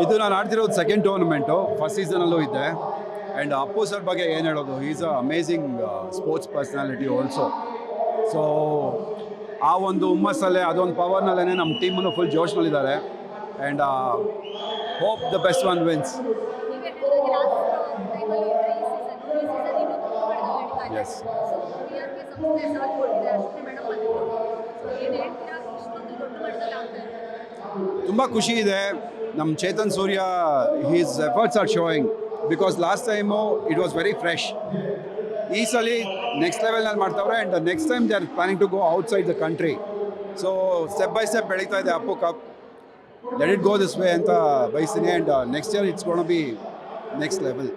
ಇದು ನಾನು ಆಡ್ತಿರೋದು ಸೆಕೆಂಡ್ ಟೂರ್ನಮೆಂಟು, ಫಸ್ಟ್ ಸೀಸನಲ್ಲೂ ಇದ್ದೆ. ಆ್ಯಂಡ್ ಅಪ್ಪು ಸರ್ ಬಗ್ಗೆ ಏನು ಹೇಳೋದು, is a amazing sports personality also. So ಆ ಒಂದು ಹುಮ್ಮಸ್ಸಲ್ಲೇ ಅದೊಂದು ಪವರ್ನಲ್ಲೇ ನಮ್ಮ ಟೀಮನ್ನು ಫುಲ್ ಜೋಶ್ನಲ್ಲಿದ್ದಾರೆ. And hope the best one wins. Yes, ತುಂಬ ಖುಷಿ ಇದೆ. ನಮ್ಮ Chetan Surya his efforts are showing, because last time it was very fresh. ಈ ಸಲ ನೆಕ್ಸ್ಟ್ ಲೆವೆಲ್ನಲ್ಲಿ ಮಾಡ್ತಾವ್ರೆ. And next time they are planning to go outside the country. So step by step ಬೆಳೀತಾ ಇದೆ Appu cup. Let it go this way ಅಂತ ಬಯಸ್ತೀನಿ. And next year it's gonna be next level.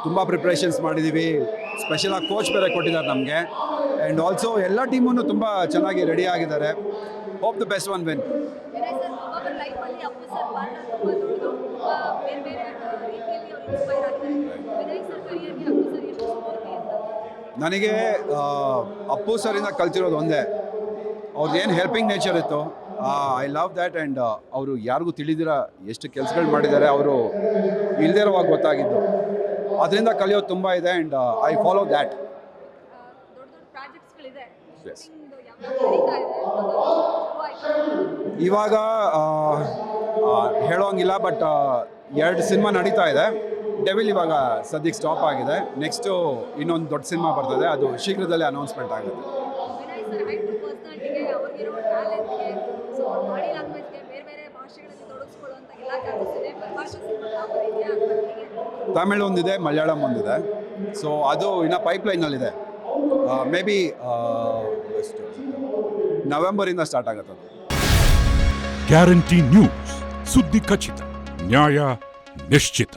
ತುಂಬ preparations ಮಾಡಿದ್ದೀವಿ. ಸ್ಪೆಷಲಾಗಿ coach ಬೇರೆ ಕೊಟ್ಟಿದ್ದಾರೆ ನಮಗೆ. ಆ್ಯಂಡ್ ಆಲ್ಸೋ ಎಲ್ಲ ಟೀಮನ್ನು ತುಂಬ ಚೆನ್ನಾಗಿ ರೆಡಿ ಆಗಿದ್ದಾರೆ. Hope the best one win. ನನಗೆ ಅಪ್ಪು ಸರಿಂದ ಕಲ್ತಿರೋದು ಒಂದೇ, ಅವ್ರದ್ದು ಏನು ಹೆಲ್ಪಿಂಗ್ ನೇಚರ್ ಇತ್ತು. I love that. ಆ್ಯಂಡ್ ಅವರು ಯಾರಿಗೂ ತಿಳಿದಿರ ಎಷ್ಟು ಕೆಲಸಗಳು ಮಾಡಿದ್ದಾರೆ, ಅವರು ಇಲ್ಲದೇ ಇರುವಾಗ ಗೊತ್ತಾಗಿದ್ದು. ಅದರಿಂದ ಕಲಿಯೋದು ತುಂಬ ಇದೆ. And I follow that. ಇವಾಗ ಹೇಳೋಂಗಿಲ್ಲ, ಬಟ್ 2 ಸಿನಿಮಾ ನಡೀತಾ ಇದೆ. ಡೆವಿಲ್ ಇವಾಗ ಸದ್ಯಕ್ಕೆ ಸ್ಟಾಪ್ ಆಗಿದೆ. ನೆಕ್ಸ್ಟು ಇನ್ನೊಂದು ದೊಡ್ಡ ಸಿನಿಮಾ ಬರ್ತದೆ, ಅದು ಶೀಘ್ರದಲ್ಲೇ ಅನೌನ್ಸ್ಮೆಂಟ್ ಆಗುತ್ತೆ. ತಮಿಳ್ ಒಂದಿದೆ, ಮಲಯಾಳಂ ಒಂದಿದೆ. ಸೊ ಅದು ಇನ್ನು ಪೈಪ್ಲೈನಲ್ಲಿದೆ. ಮೇ ಬಿ ನವೆಂಬರಿಂದ ಸ್ಟಾರ್ಟ್ ಆಗುತ್ತೆ ಅದು. ಗ್ಯಾರಂಟಿ ನ್ಯೂಸ್, ಸುದ್ದಿ ಖಚಿತ, ನ್ಯಾಯ ನಿಶ್ಚಿತ.